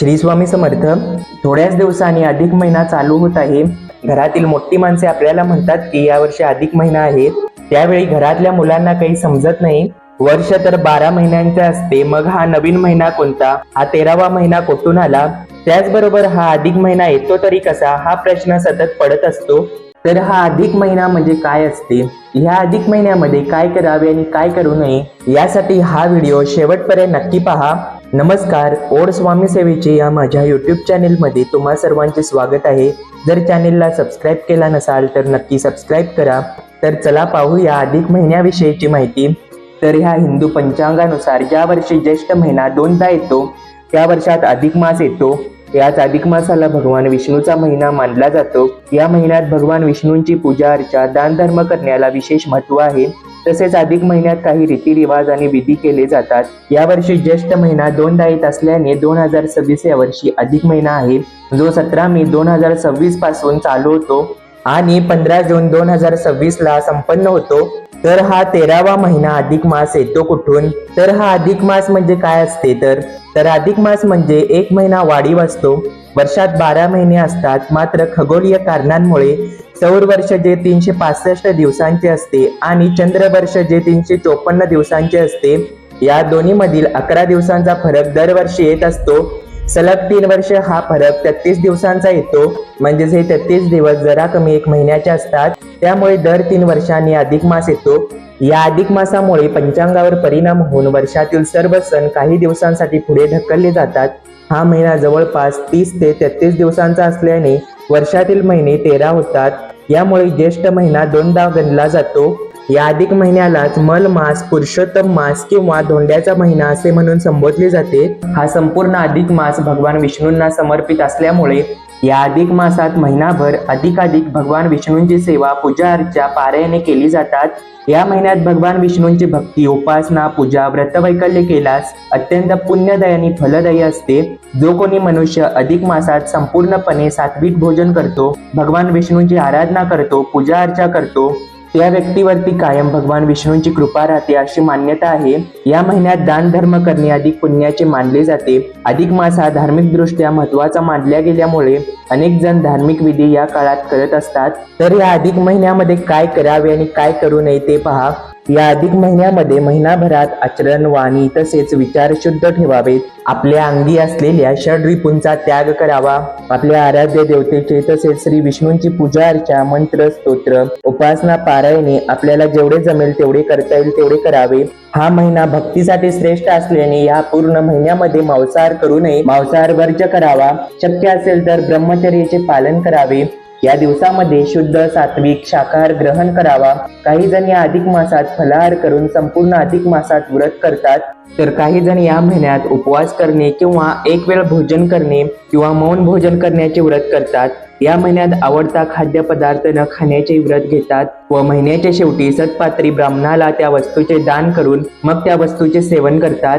श्री स्वामी समर्थ. थोड्याच दिवसांनी अधिक महिना चालू होत आहे. घरातील मोठी माणसे आपल्याला म्हणतात की यावर्षी अधिक महिना आहे. त्यावेळी घरातल्या मुलांना काही समजत नाही. वर्ष तर 12 महिन्यांचे असते, मग हा नवीन महिना कोणता, हा 13वा महिना कुठून आला, त्याचबरोबर हा अधिक महिना येतो तरी कसा, हा प्रश्न सतत पडत असतो. तर हा अधिक महिना म्हणजे काय असते, ह्या अधिक महिन्यामध्ये काय करावे आणि काय करू नये, यासाठी हा व्हिडिओ शेवटपर्यंत नक्की पहा. नमस्कार, ओढ स्वामी सेवेचे या माझ्या यूट्यूब चॅनेलमध्ये तुम्हा सर्वांचे स्वागत आहे. जर चॅनेलला सबस्क्राईब केला नसाल तर नक्की सबस्क्राईब करा. तर चला पाहूया अधिक महिन्याविषयीची माहिती. तर ह्या हिंदू पंचांगानुसार ज्या वर्षी ज्येष्ठ महिना दोनदा येतो त्या वर्षात अधिक मास येतो. याच अधिक मासाला भगवान विष्णूचा महिना मानला जातो. या महिन्यात भगवान विष्णूंची पूजा अर्चा, दान धर्म करण्याला विशेष महत्त्व आहे. तसेच अधिक महिन्यात काही रीतिरिवाज आणि विधी केले जातात. यावर्षी ज्येष्ठ महिना दोनदा येत असल्याने 2026 या वर्षी अधिक महिना आहे, जो 17 मे 2026 पासून चालू होतो आणि 15 जून 2026 ला संपन्न होतो. तर हा 13वा महिना अधिक मास येतो कुठून, तर हा अधिक मास म्हणजे काय असते, तर अधिक मास म्हणजे एक महिना वाढीव असतो. वर्षात 12 महिने असतात, मात्र खगोलीय कारणांमुळे सौर वर्ष जे 365 दिवसांचे असते आणि चंद्र वर्ष जे 354 दिवसांचे असते, या दोन्ही मधील 11 दिवसांचा फरक दरवर्षी येत असतो. सलग 3 वर्ष हा फरक 33 दिवसांचा येतो. म्हणजेच हे 33 दिवस जरा कमी एक महिन्याचे असतात. त्यामुळे दर 3 वर्षांनी अधिक मास येतो. या अधिक मासामुळे पंचांगावर परिणाम होऊन वर्षातील सर्व सण काही दिवसांसाठी पुढे ढकलले जातात. हा महिना जवळपास 30 ते 33 दिवसांचा असल्याने वर्षातील महिने 13 होतात. यामुळे ज्येष्ठ महिना दोनदा गणला जातो. या अधिक महिन्यालाच मल मास, पुरुषोत्तम मास किंवा धोंड्याचा महिना असे म्हणून संबोधले जाते. हा संपूर्ण अधिक मास भगवान विष्णूंना समर्पित असल्यामुळे या अधिक मासात महिनाभर अधिकाधिक भगवान विष्णूंची सेवा, पूजा अर्चा, पारायणे केली जातात. या महिन्यात भगवान विष्णूंची भक्ती, उपासना, पूजा, व्रतवैकल्य केल्यास अत्यंत पुण्यदायी आणि फलदायी असते. जो कोणी मनुष्य अधिक मासात संपूर्णपणे सात्विक भोजन करतो, भगवान विष्णूंची आराधना करतो, पूजा अर्चा करतो, त्या व्यक्तीवरती कायम भगवान विष्णूंची कृपा राहते अशी मान्यता आहे. या महिन्यात दान धर्म करणे अधिक पुण्याचे मानले जाते. अधिक मास हा धार्मिक दृष्ट्या महत्वाचा मानला गेल्यामुळे अनेक जण धार्मिक विधी या काळात करत असतात. तर या अधिक महिन्यामध्ये काय करावे आणि काय करू नये ते पहा. या अधिक महिन्यामध्ये महिनाभरात आचरण, वाणी तसेच विचार शुद्ध ठेवावेत. आपल्या अंगी असलेल्या षड्रिपूंचा त्याग करावा. आपल्या आराध्य देवतेचे तसेच श्री विष्णूंची पूजा अर्चा, मंत्र, स्तोत्र, उपासना, पारायणे आपल्याला जेवढे जमेल तेवढे करता येईल तेवढे करावे. हा महिना भक्तीसाठी श्रेष्ठ असल्याने या पूर्ण महिन्यामध्ये मांसाहार करू नये. मांसाहार वर्ज्य करावा. शक्य असेल तर ब्रह्मचर्याचे पालन करावे. या दिवसामध्ये शुद्ध सात्विक शाकाहार ग्रहण करावा. काही जण या अधिक मासात फलाहार करून संपूर्ण अधिक मासात व्रत करतात, तर काही जण या महिन्यात उपवास करणे किंवा एक वेळ भोजन करणे किंवा मौन भोजन करण्याचे व्रत करतात. या महिन्यात आवडता खाद्यपदार्थ न खाण्याचे व्रत घेतात व महिन्याच्या शेवटी सत्पात्री ब्राह्मणाला त्या वस्तूचे दान करून मग त्या वस्तूचे सेवन करतात.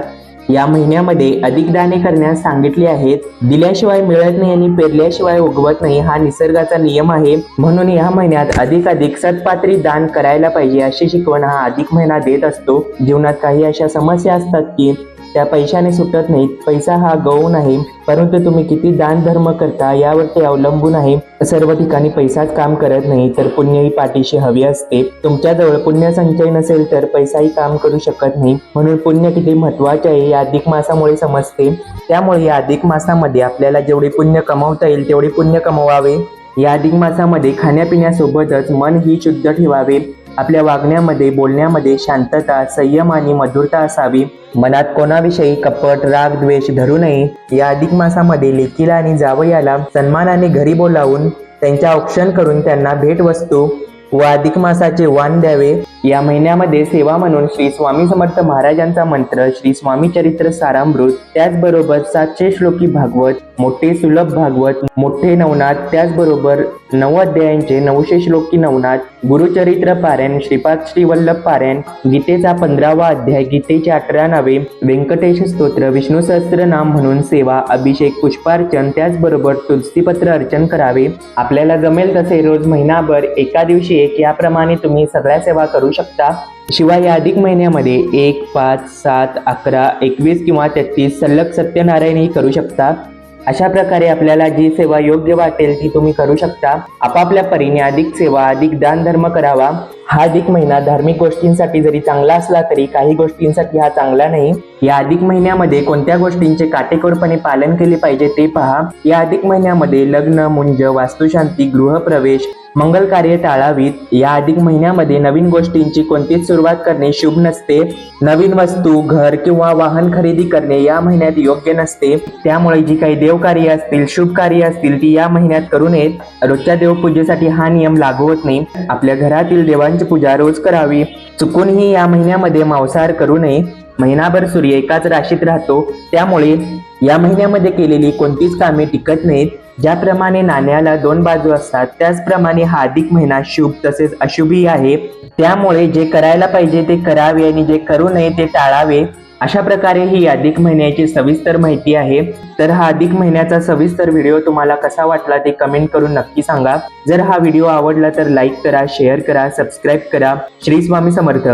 या महिन्यामध्ये अधिक दाने करण्यास सांगितले आहेत. दिल्याशिवाय मिळत नाही आणि पेरल्याशिवाय उगवत नाही हा निसर्गाचा नियम आहे. म्हणून या महिन्यात अधिकाधिक सत्पात्री दान करायला पाहिजे अशी शिकवण हा अधिक महिना देत असतो. जीवनात काही अशा समस्या असतात की त्या पैशाने सुटत नाहीत. पैसा हा गौण आहे, परंतु तुम्ही किती दान धर्म करता यावरती अवलंबून आहे. सर्व ठिकाणी पैसाच काम करत नाही, तर पुण्यही पाठीशी हवी असते. तुमच्याजवळ पुण्य संचय नसेल तर पैसाही काम करू शकत नाही. म्हणून पुण्य किती महत्वाचे आहे या अधिक मासामुळे समजते. त्यामुळे या अधिक मासामध्ये आपल्याला जेवढे पुण्य कमावता येईल तेवढे पुण्य कमवावे. या अधिक मासामध्ये खाण्यापिण्यासोबतच मन ही शुद्ध ठेवावे. आपल्या वागण्यामध्ये, बोलण्यामध्ये शांतता, संयम आणि मधुरता असावी. मनात कोणाविषयी कपट, राग, द्वेष धरू नये. या अधिक मासामध्ये लेकीला आणि जावयाला सन्मानाने घरी बोलावून त्यांचे औक्षण करून त्यांना भेटवस्तू व अधिक मासाचे वाण द्यावे. या महिन्यामध्ये सेवा म्हणून श्री स्वामी समर्थ महाराजांचा मंत्र, श्री स्वामी चरित्र सारामृत, त्याचबरोबर 700 श्लोकी भागवत, मोठे सुलभ भागवत, मोठे नवनाथ, त्याचबरोबर 9 अध्यायांचे 900 श्लोकी नवनाथ, गुरुचरित्र पारायण, श्रीपाद श्रीवल्लभ पारायण, गीतेचा 15वा अध्याय, गीतेचे 18 नावे, व्यंकटेश स्तोत्र, विष्णू सहस्त्रनाम म्हणून सेवा, अभिषेक, पुष्पार्चन, त्याचबरोबर तुलसीपत्र अर्चन करावे. आपल्याला जमेल तसे रोज महिनाभर एका दिवशी एक याप्रमाणे तुम्ही सगळ्या सेवा करू शकता. शिवाय या अधिक महिन्यामध्ये 1, 5, 7, 11, 21 किंवा 33 सलग सत्यनारायणही करू शकता. अशा प्रकारे आपल्याला जी सेवा योग्य वाटेल ती तुम्ही करू शकता. आपापल्या परीने अधिक सेवा, अधिक दान धर्म करावा. हा अधिक महिना धार्मिक गोष्टींसाठी जरी चांगला असला तरी काही गोष्टींसाठी हा चांगला नाही. या अधिक महिन्यामध्ये कोणत्या गोष्टींचे काटेकोरपणे पालन केले पाहिजे ते पहा. या अधिक महिन्यामध्ये लग्न, मुंज, वास्तुशांती, गृहप्रवेश, मंगल कार्य टाळावीत. या अधिक महिन्यामध्ये नवीन गोष्टींची कोणतीच सुरुवात करणे शुभ नसते. नवीन वस्तू, घर किंवा वाहन खरेदी करणे या महिन्यात योग्य नसते. त्यामुळे जी काही देवकार्य असतील, शुभ कार्य असतील ती या महिन्यात करू नयेत. रोजच्या देवपूजेसाठी हा नियम लागू होत नाही. आपल्या घरातील देवांची पूजा रोज करावी. चुकूनही या महिन्यामध्ये मांसाहार करू नये. महिनाभर सूर्य एकाच राशीत राहतो, त्यामुळे या महिन्यामध्ये केलेली कोणतीच कामे टिकत नाहीत. ज्याप्रमाणे नाण्याला दोन बाजू असतात त्याचप्रमाणे हा अधिक महिना शुभ तसेच अशुभही आहे. त्यामुळे जे करायला पाहिजे ते करावे आणि जे करू नये ते टाळावे. अशा प्रकारे ही अधिक महिन्याची सविस्तर माहिती आहे. तर हा अधिक महिन्याचा सविस्तर व्हिडिओ तुम्हाला कसा वाटला ते कमेंट करून नक्की सांगा. जर हा व्हिडिओ आवडला तर लाईक करा, शेअर करा, सबस्क्राईब करा. श्री स्वामी समर्थ.